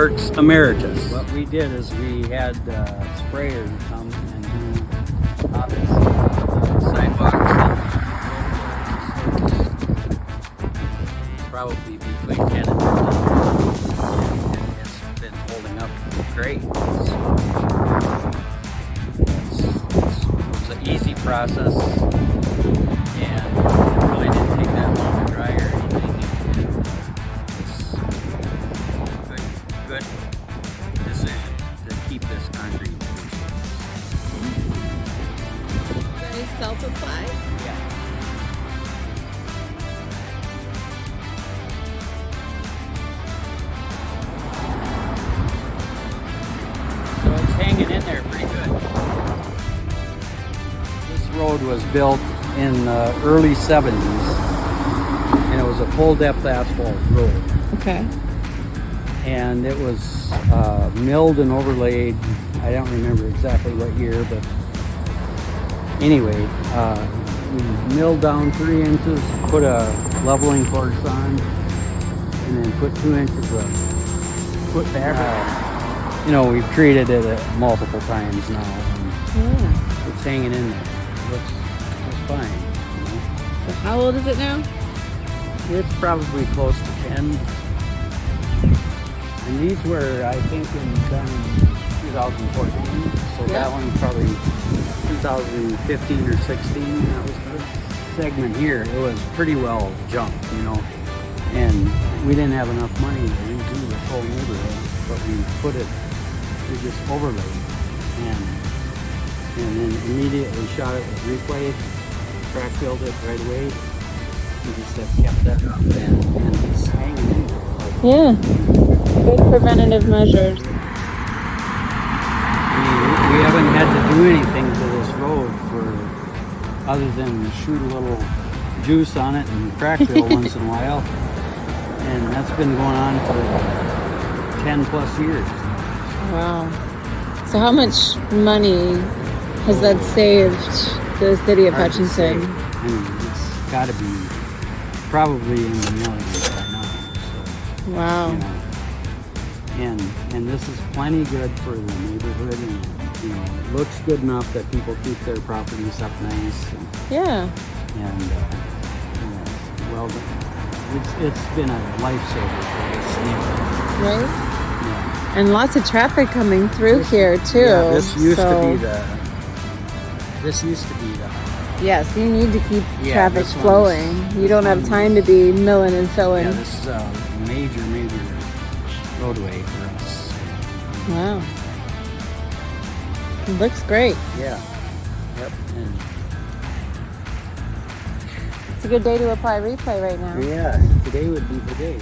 Works Emeritus. What we did is we had sprayers come and do sidewalks and probably between 10 and 15. It's been holding up great. It's an easy process, and it really didn't take that long to dry or anything. Good decision to keep this concrete. Very self-apply? Yeah. So it's hanging in there pretty good. This road was built in the early 70s, and it was a full depth asphalt road. Okay. And it was milled and overlaid. I don't remember exactly what year, but anyway, we milled down 3 inches, put a leveling course on, and then put 2 inches of foot fabric. You know, we've treated it multiple times now, and it's hanging in there. Looks fine. You know? So how old is it now? It's probably close to 10. And these were, I think, done in 2014. So that one's probably 2015 or 16. That was the segment here. It was pretty well jumped, you know. And we didn't have enough money to redo the whole neighborhood, but we just overlaid. And then immediately shot it with RePlay, crack filled it right away. We just have kept that up, and it's hanging in there. Yeah. Good preventative measures. We haven't had to do anything to this road other than shoot a little juice on it and crack fill once in a while. And that's been going on for 10 plus years. Wow. So how much money has that saved the city of Hutchinson? I mean, it's got to be probably in the millions by now. So, wow. you know, and this is plenty good for the neighborhood, and you know, it looks good enough that people keep their properties up nice. And, Yeah. And you know, well, it's been a lifesaver for this neighborhood. Right? Yeah. And lots of traffic coming through here too. Yeah, this used to so- be the. Yes, you need to keep Yeah, traffic this flowing. You don't have time to be milling and filling. Yeah, this is a major roadway for us. Wow. It looks great. Yeah. Yep. And It's a good day to apply RePlay right now. yeah, today would be the day.